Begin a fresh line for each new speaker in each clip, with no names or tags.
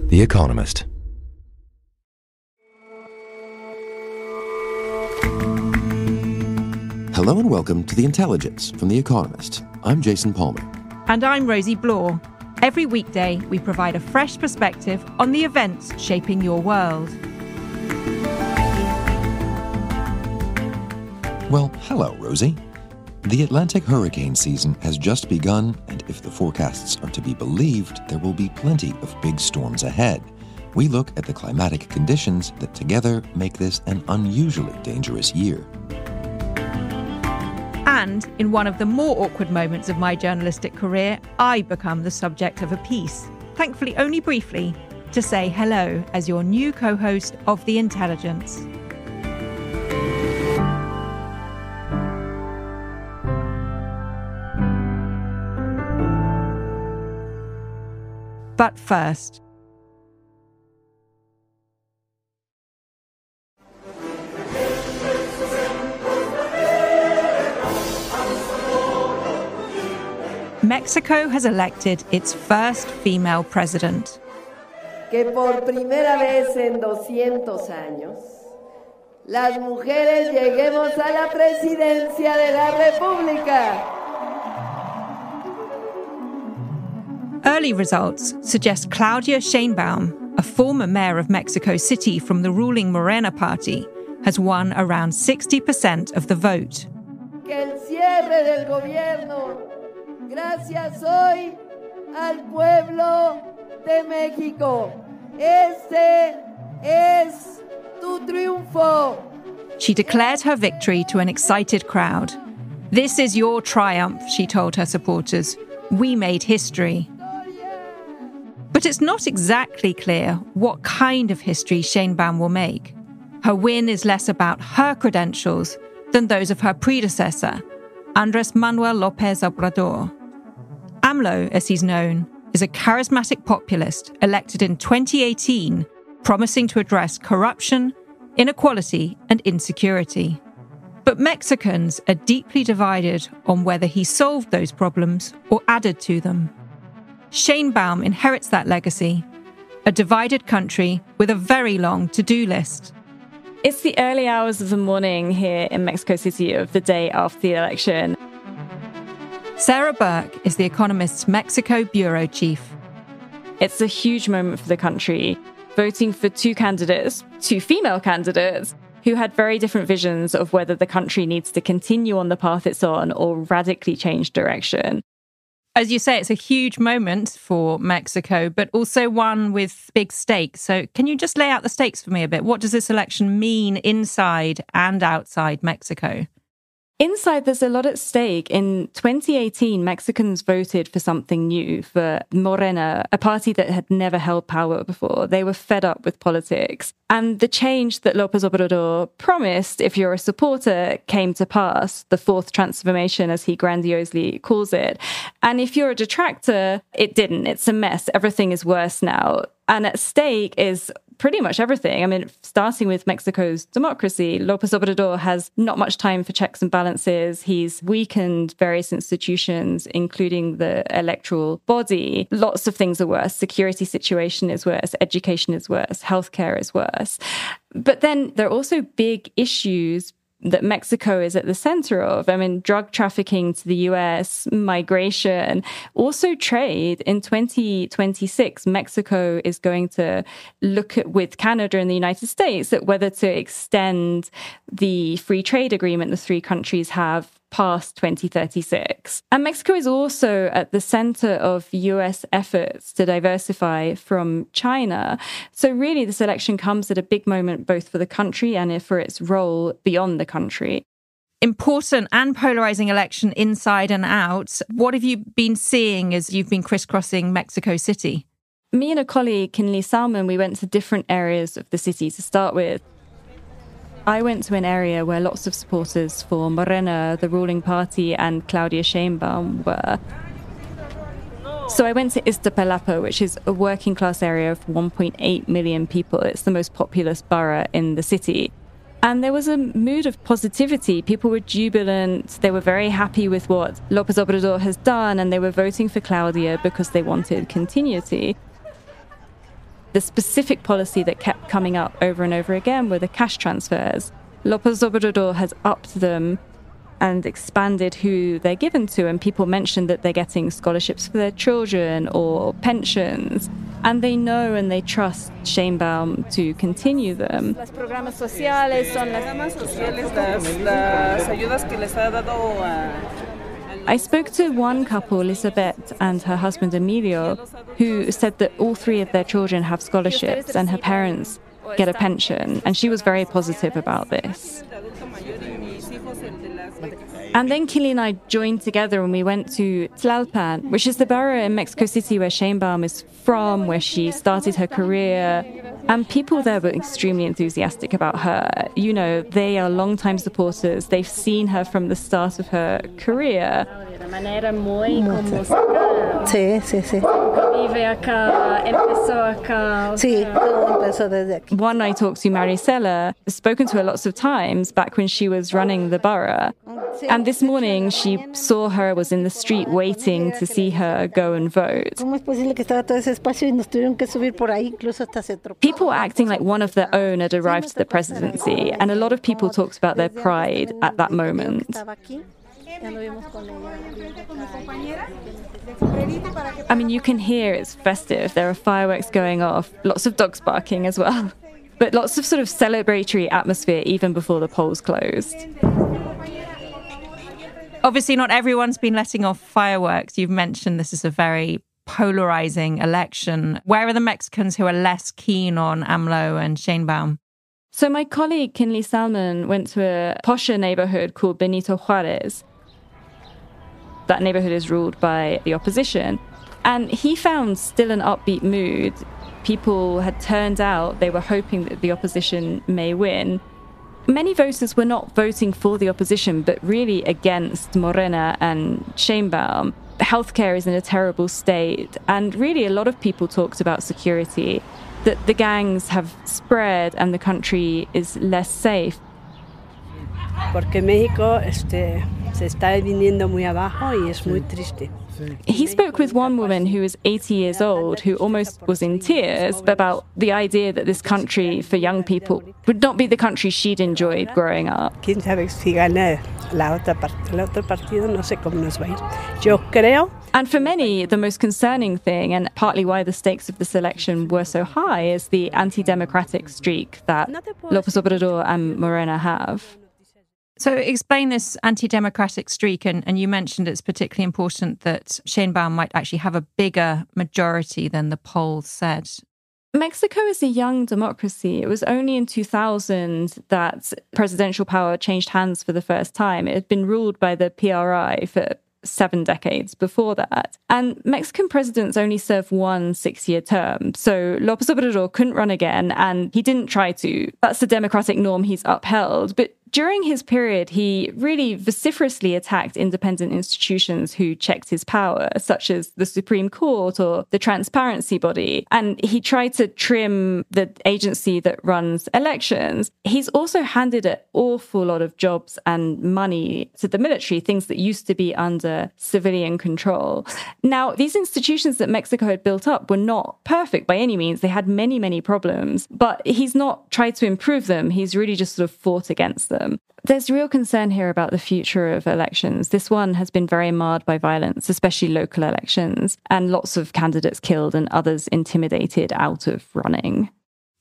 The Economist. Hello and welcome to The Intelligence from The Economist. I'm Jason Palmer.
And I'm Rosie Blore. Every weekday, we provide a fresh perspective on the events shaping your world.
Well, hello, Rosie. The Atlantic hurricane season has just begun, and if the forecasts are to be believed, there will be plenty of big storms ahead. We look at the climatic conditions that together make this an unusually dangerous year.
And in one of the more awkward moments of my journalistic career, I become the subject of a piece, thankfully only briefly, to say hello as your new co-host of The Intelligence. But first, Mexico has elected its first female president.
Que por primera vez en 200 años, las mujeres lleguemos a la presidencia de la República.
Early results suggest Claudia Sheinbaum, a former mayor of Mexico City from the ruling Morena party, has won around 60% of the vote.
Que el cierre del gobierno, gracias hoy al pueblo de México. Este es tu triunfo.
She declared her victory to an excited crowd. "This is your triumph," she told her supporters. "We made history." But it's not exactly clear what kind of history Sheinbaum will make. Her win is less about her credentials than those of her predecessor, Andrés Manuel López Obrador. AMLO, as he's known, is a charismatic populist elected in 2018, promising to address corruption, inequality, and insecurity. But Mexicans are deeply divided on whether he solved those problems or added to them. Sheinbaum inherits that legacy, a divided country with a very long to-do list.
It's the early hours of the morning here in Mexico City of the day after the election.
Sarah Burke is The Economist's Mexico bureau chief.
It's a huge moment for the country, voting for two female candidates, who had very different visions of whether the country needs to continue on the path it's on or radically change direction.
As you say, it's a huge moment for Mexico, but also one with big stakes. So can you just lay out the stakes for me a bit? What does this election mean inside and outside Mexico?
Inside, there's a lot at stake. In 2018, Mexicans voted for something new, for Morena, a party that had never held power before. They were fed up with politics. And the change that López Obrador promised, if you're a supporter, came to pass, the fourth transformation, as he grandiosely calls it. And if you're a detractor, it didn't. It's a mess. Everything is worse now. And at stake is pretty much everything. I mean, starting with Mexico's democracy, López Obrador has not much time for checks and balances. He's weakened various institutions, including the electoral body. Lots of things are worse. Security situation is worse. Education is worse. Healthcare is worse. But then there are also big issues that Mexico is at the center of. I mean, drug trafficking to the US, migration, also trade. In 2026, Mexico is going to look at, with Canada and the United States, at whether to extend the free trade agreement the three countries have past 2036. And Mexico is also at the center of US efforts to diversify from China. So really, this election comes at a big moment both for the country and for its role beyond the country.
Important and polarizing election inside and out. What have you been seeing as you've been crisscrossing Mexico City?
Me and a colleague, Kinley Salmon, we went to different areas of the city to start with. I went to an area where lots of supporters for Morena, the ruling party, and Claudia Sheinbaum were. So I went to Iztapalapa, which is a working-class area of 1.8 million people. It's the most populous borough in the city. And there was a mood of positivity. People were jubilant. They were very happy with what López Obrador has done, and they were voting for Claudia because they wanted continuity. The specific policy that kept coming up over and over again were the cash transfers. López Obrador has upped them and expanded who they're given to, and people mentioned that they're getting scholarships for their children or pensions, and they know and they trust Sheinbaum to continue them.
Los programas sociales son las ayudas que les ha dado
I spoke to one couple, Elizabeth and her husband Emilio, who said that all three of their children have scholarships and her parents get a pension, and she was very positive about this. And then Kili and I joined together and we went to Tlalpan, which is the borough in Mexico City where Sheinbaum is from, where she started her career. And people there were extremely enthusiastic about her. You know, they are longtime supporters. They've seen her from the start of her career.
Sí, sí, sí.
Vive acá, empezó acá.
Sí, todo empezó desde aquí.
One I talked to, Maricela, has spoken to her lots of times back when she was running the borough. And this morning she saw her, was in the street waiting to see her go and vote. People were acting like one of their own had arrived to the presidency, and a lot of people talked about their pride at that moment. I mean, you can hear it's festive. There are fireworks going off, lots of dogs barking as well, but lots of sort of celebratory atmosphere even before the polls closed.
Obviously, not everyone's been letting off fireworks. You've mentioned this is a very polarizing election. Where are the Mexicans who are less keen on AMLO and Sheinbaum?
So my colleague, Kinley Salmon, went to a posher neighborhood called Benito Juarez. That neighborhood is ruled by the opposition. And he found still an upbeat mood. People had turned out. They were hoping that the opposition may win. Many voters were not voting for the opposition, but really against Morena and Sheinbaum. Healthcare is in a terrible state. And really a lot of people talked about security, that the gangs have spread and the country is less safe.
Porque México se está viniendo muy abajo y es muy triste.
He spoke with one woman who was 80 years old, who almost was in tears about the idea that this country for young people would not be the country she'd enjoyed growing up.
¿Quién sabe si gana la otra parte? El otro partido no sé cómo nos va a ir. Yo creo.
And for many, the most concerning thing, and partly why the stakes of this election were so high, is the anti-democratic streak that López Obrador and Morena have.
So explain this anti-democratic streak, and you mentioned it's particularly important that Sheinbaum might actually have a bigger majority than the polls said.
Mexico is a young democracy. It was only in 2000 that presidential power changed hands for the first time. It had been ruled by the PRI for 7 decades before that. And Mexican presidents only serve one 6-year term. So López Obrador couldn't run again, and he didn't try to. That's the democratic norm he's upheld. But during his period, he really vociferously attacked independent institutions who checked his power, such as the Supreme Court or the transparency body. And he tried to trim the agency that runs elections. He's also handed an awful lot of jobs and money to the military, things that used to be under civilian control. Now, these institutions that Mexico had built up were not perfect by any means. They had many, many problems, but he's not tried to improve them. He's really just sort of fought against them. There's real concern here about the future of elections. This one has been very marred by violence, especially local elections, and lots of candidates killed and others intimidated out of running.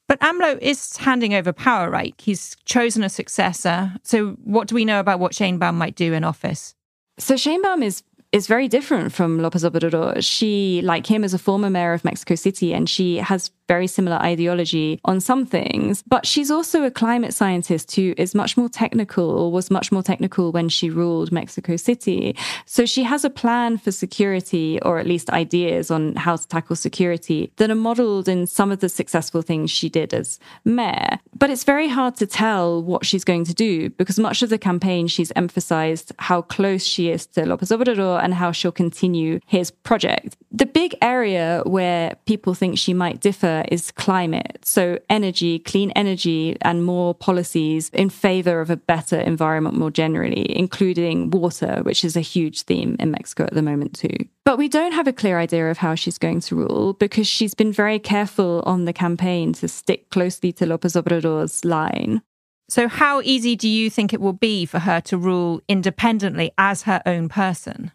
But AMLO is handing over power, right? He's chosen a successor. So what do we know about what Sheinbaum might do in office?
So Sheinbaum is very different from López Obrador. She, like him, is a former mayor of Mexico City, and she has very similar ideology on some things. But she's also a climate scientist who is much more technical, or was much more technical when she ruled Mexico City. So she has a plan for security, or at least ideas on how to tackle security, that are modeled in some of the successful things she did as mayor. But it's very hard to tell what she's going to do, because much of the campaign she's emphasized how close she is to López Obrador and how she'll continue his project. The big area where people think she might differ agenda is climate. So energy, clean energy, and more policies in favor of a better environment more generally, including water, which is a huge theme in Mexico at the moment too. But we don't have a clear idea of how she's going to rule because she's been very careful on the campaign to stick closely to López Obrador's line.
So how easy do you think it will be for her to rule independently as her own person?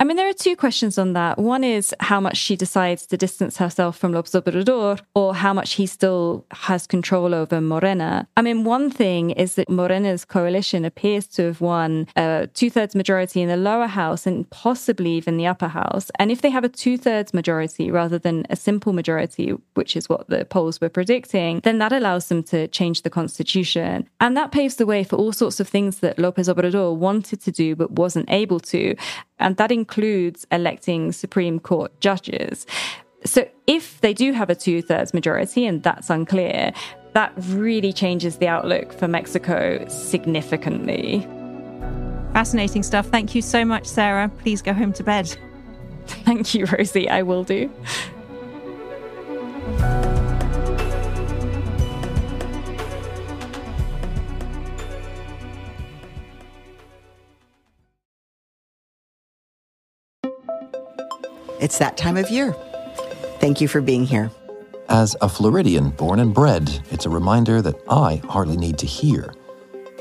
I mean, there are two questions on that. One is how much she decides to distance herself from López Obrador or how much he still has control over Morena. I mean, one thing is that Morena's coalition appears to have won a two-thirds majority in the lower house and possibly even the upper house. And if they have a two-thirds majority rather than a simple majority, which is what the polls were predicting, then that allows them to change the constitution. And that paves the way for all sorts of things that López Obrador wanted to do but wasn't able to. And that includes electing Supreme Court judges. So if they do have a two-thirds majority, and that's unclear, that really changes the outlook for Mexico significantly.
Fascinating stuff. Thank you so much, Sarah. Please go home to bed.
Thank you, Rosie. I will do.
It's that time of year. Thank you for being here.
As a Floridian born and bred, it's a reminder that I hardly need to hear.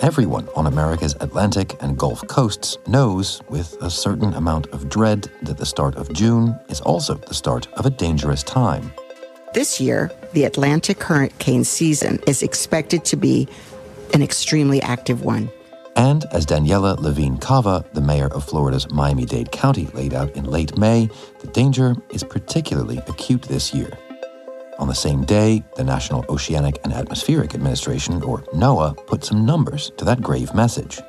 Everyone on America's Atlantic and Gulf coasts knows with a certain amount of dread that the start of June is also the start of a dangerous time.
This year, the Atlantic hurricane season is expected to be an extremely active one.
And as Daniela Levine Cava, the mayor of Florida's Miami-Dade County, laid out in late May, the danger is particularly acute this year. On the same day, the National Oceanic and Atmospheric Administration, or NOAA, put some numbers to that grave message.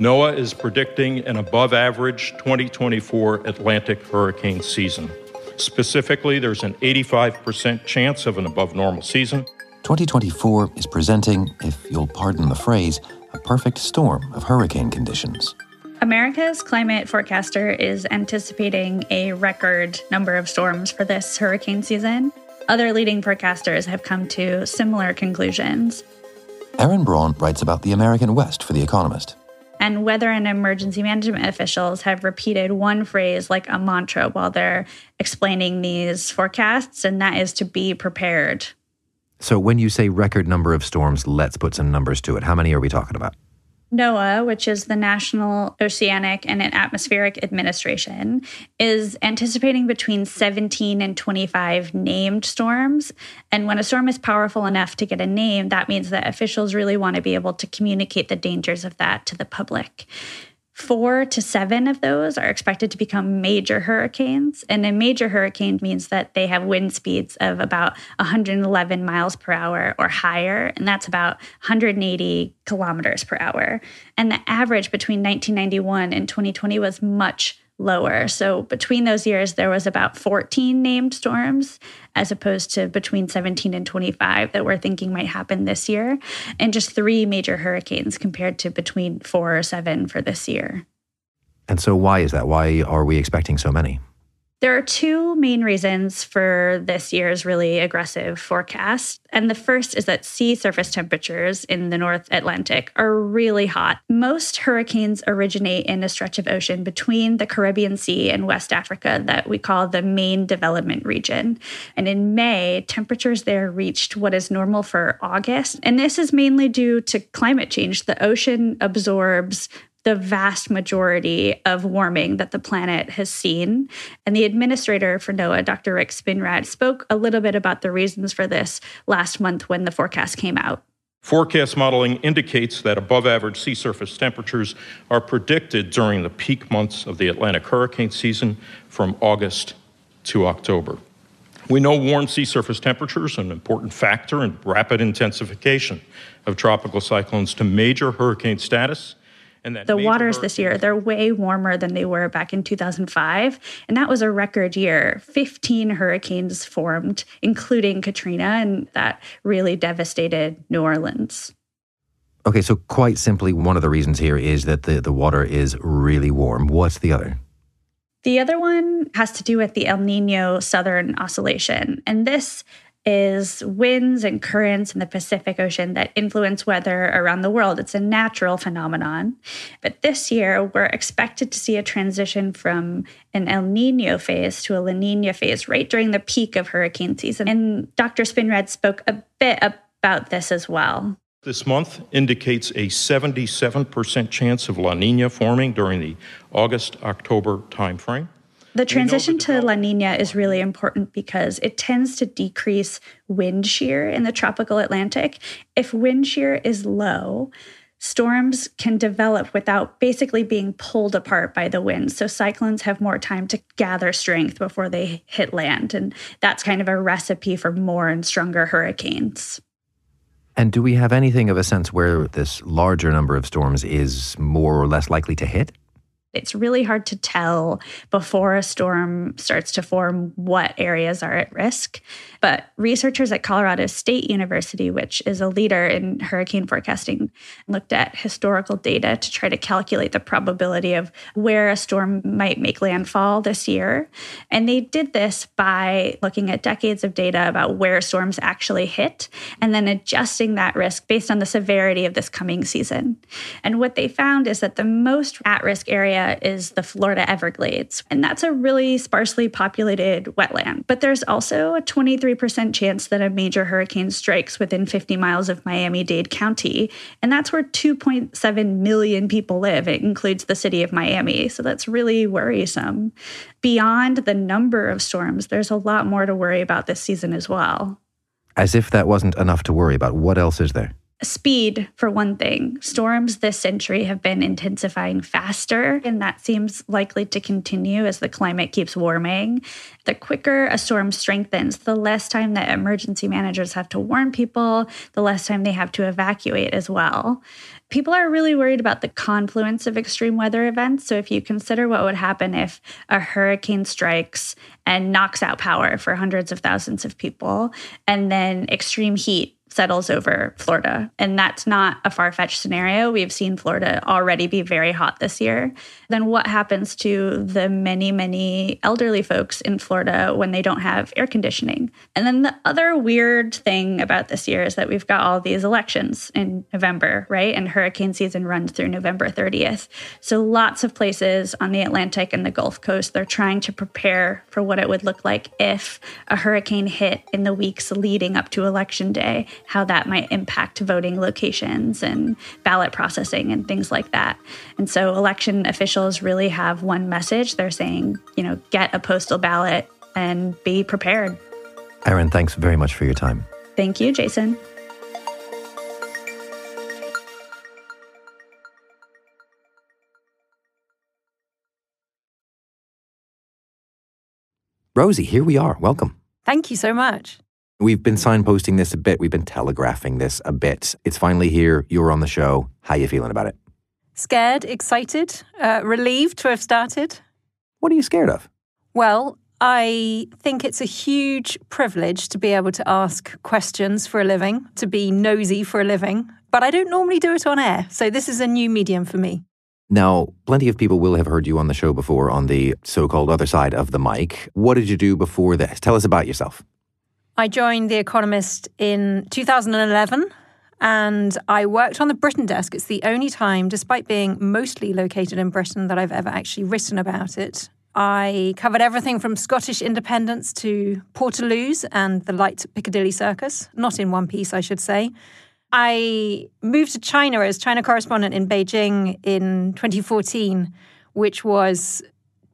NOAA is predicting an above-average 2024 Atlantic hurricane season. Specifically, there's an 85% chance of an above-normal season.
2024 is presenting, if you'll pardon the phrase, a perfect storm of hurricane conditions.
America's climate forecaster is anticipating a record number of storms for this hurricane season. Other leading forecasters have come to similar conclusions.
Aaron Braun writes about the American West for The Economist.
And weather and emergency management officials have repeated one phrase like a mantra while they're explaining these forecasts, and that is to be prepared.
So when you say record number of storms, let's put some numbers to it. How many are we talking about?
NOAA, which is the National Oceanic and Atmospheric Administration, is anticipating between 17 and 25 named storms. And when a storm is powerful enough to get a name, that means that officials really want to be able to communicate the dangers of that to the public. 4 to 7 of those are expected to become major hurricanes. And a major hurricane means that they have wind speeds of about 111 miles per hour or higher, and that's about 180 kilometers per hour. And the average between 1991 and 2020 was much lower. So between those years, there was about 14 named storms, as opposed to between 17 and 25 that we're thinking might happen this year, and just 3 major hurricanes compared to between 4 or 7 for this year.
And so why is that? Why are we expecting so many?
There are 2 main reasons for this year's really aggressive forecast. And the first is that sea surface temperatures in the North Atlantic are really hot. Most hurricanes originate in a stretch of ocean between the Caribbean Sea and West Africa that we call the main development region. And in May, temperatures there reached what is normal for August. And this is mainly due to climate change. The ocean absorbs the vast majority of warming that the planet has seen. And the administrator for NOAA, Dr. Rick Spinrad, spoke a little bit about the reasons for this last month when the forecast came out.
Forecast modeling indicates that above-average sea surface temperatures are predicted during the peak months of the Atlantic hurricane season from August to October. We know warm sea surface temperatures are an important factor in rapid intensification of tropical cyclones to major hurricane status.
The waters this year, they're way warmer than they were back in 2005. And that was a record year. 15 hurricanes formed, including Katrina, and that really devastated New Orleans.
Okay, so quite simply, one of the reasons here is that the water is really warm. What's the other?
The other one has to do with the El Niño Southern Oscillation. And this is winds and currents in the Pacific Ocean that influence weather around the world. It's a natural phenomenon. But this year, we're expected to see a transition from an El Nino phase to a La Nina phase right during the peak of hurricane season. And Dr. Spinrad spoke a bit about this as well.
This month indicates a 77% chance of La Nina forming during the August-October timeframe.
The transition to La Nina is really important because it tends to decrease wind shear in the tropical Atlantic. If wind shear is low, storms can develop without basically being pulled apart by the wind. So cyclones have more time to gather strength before they hit land. And that's kind of a recipe for more and stronger hurricanes.
And do we have anything of a sense where this larger number of storms is more or less likely to hit?
It's really hard to tell before a storm starts to form what areas are at risk. But researchers at Colorado State University, which is a leader in hurricane forecasting, looked at historical data to try to calculate the probability of where a storm might make landfall this year. And they did this by looking at decades of data about where storms actually hit and then adjusting that risk based on the severity of this coming season. And what they found is that the most at-risk area is the Florida Everglades. And that's a really sparsely populated wetland. But there's also a 23% chance that a major hurricane strikes within 50 miles of Miami-Dade County. And that's where 2.7 million people live. It includes the city of Miami. So that's really worrisome. Beyond the number of storms, there's a lot more to worry about this season as well.
As if that wasn't enough to worry about, what else is there?
Speed, for one thing. Storms this century have been intensifying faster, and that seems likely to continue as the climate keeps warming. The quicker a storm strengthens, the less time that emergency managers have to warn people, the less time they have to evacuate as well. People are really worried about the confluence of extreme weather events. So if you consider what would happen if a hurricane strikes and knocks out power for hundreds of thousands of people, and then extreme heat settles over Florida. And that's not a far-fetched scenario. We've seen Florida already be very hot this year. Then what happens to the many, many elderly folks in Florida when they don't have air conditioning? And then the other weird thing about this year is that we've got all these elections in November, right? And hurricane season runs through November 30th. So lots of places on the Atlantic and the Gulf Coast, they're trying to prepare for what it would look like if a hurricane hit in the weeks leading up to Election Day, how that might impact voting locations and ballot processing and things like that. And so election officials really have one message. They're saying, get a postal ballot and be prepared.
Erin, thanks very much for your time.
Thank you, Jason.
Rosie, here we are. Welcome.
Thank you so much.
We've been signposting this a bit. We've been telegraphing this a bit. It's finally here. You're on the show. How are you feeling about it?
Scared, excited, relieved to have started.
What are you scared of?
Well, I think it's a huge privilege to be able to ask questions for a living, to be nosy for a living, but I don't normally do it on air, so this is a new medium for me.
Now, plenty of people will have heard you on the show before on the so-called other side of the mic. What did you do before this? Tell us about yourself.
I joined The Economist in 2011, and I worked on the Britain desk. It's the only time, despite being mostly located in Britain, that I've ever actually written about it. I covered everything from Scottish independence to Portaloos and the light Piccadilly Circus. Not in one piece, I should say. I moved to China as China correspondent in Beijing in 2014, which was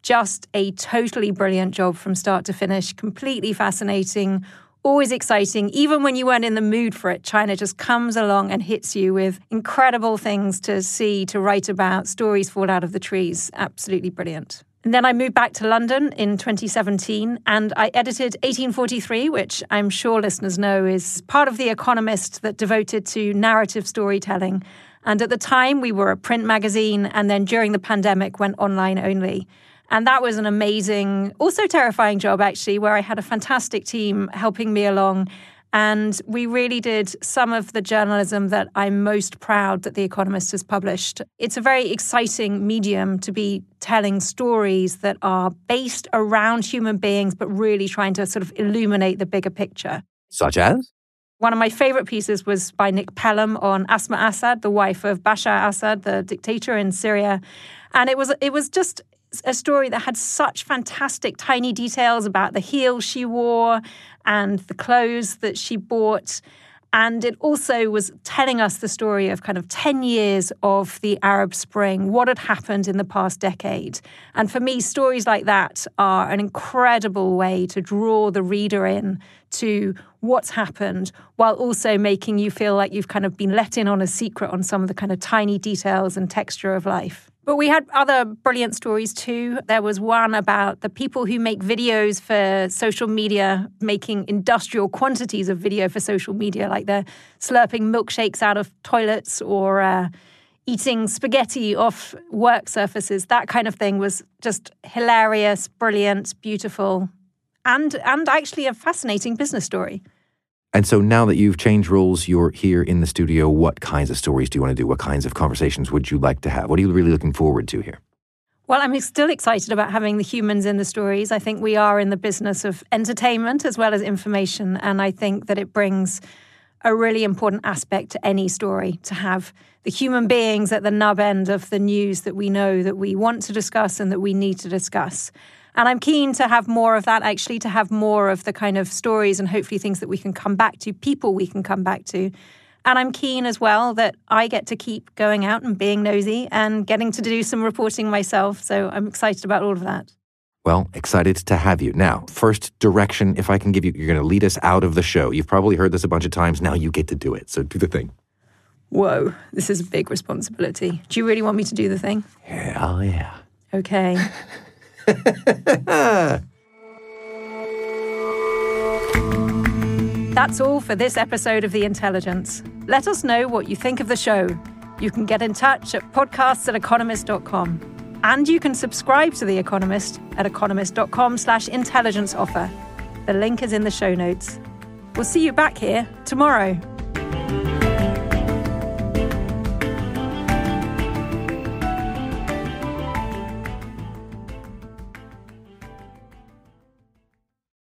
just a totally brilliant job from start to finish, completely fascinating, always exciting. Even when you weren't in the mood for it, China just comes along and hits you with incredible things to see, to write about, stories fall out of the trees. Absolutely brilliant. And then I moved back to London in 2017 and I edited 1843, which I'm sure listeners know is part of The Economist that devoted to narrative storytelling. And at the time, we were a print magazine, and then during the pandemic went online only. And that was an amazing, also terrifying job, actually, where I had a fantastic team helping me along. And we really did some of the journalism that I'm most proud that The Economist has published. It's a very exciting medium to be telling stories that are based around human beings, but really trying to sort of illuminate the bigger picture.
Such as?
One of my favorite pieces was by Nick Pelham on Asma Assad, the wife of Bashar Assad, the dictator in Syria. And it was just a story that had such fantastic tiny details about the heels she wore and the clothes that she bought. And it also was telling us the story of kind of 10 years of the Arab Spring, what had happened in the past decade. And for me, stories like that are an incredible way to draw the reader in to what's happened, while also making you feel like you've kind of been let in on a secret on some of the kind of tiny details and texture of life. But we had other brilliant stories too. There was one about the people who make videos for social media, making industrial quantities of video for social media, like they're slurping milkshakes out of toilets or eating spaghetti off work surfaces. That kind of thing was just hilarious, brilliant, beautiful, and actually a fascinating business story.
And so now that you've changed roles, you're here in the studio, what kinds of stories do you want to do? What kinds of conversations would you like to have? What are you really looking forward to here?
Well, I'm still excited about having the humans in the stories. I think we are in the business of entertainment as well as information. And I think that it brings a really important aspect to any story, to have the human beings at the nub end of the news that we know that we want to discuss and that we need to discuss. And I'm keen to have more of that, actually, to have more of the kind of stories and hopefully things that we can come back to, people we can come back to. And I'm keen as well that I get to keep going out and being nosy and getting to do some reporting myself. So I'm excited about all of that.
Well, excited to have you. Now, first direction, if I can give you, you're going to lead us out of the show. You've probably heard this a bunch of times. Now you get to do it. So do the thing.
Whoa, this is a big responsibility. Do you really want me to do the thing?
Hell yeah.
Okay. That's all for this episode of The Intelligence. Let us know what you think of the show. You can get in touch at podcasts@economist.com. And you can subscribe to The Economist at economist.com/intelligence offer. The link is in the show notes. We'll see you back here tomorrow.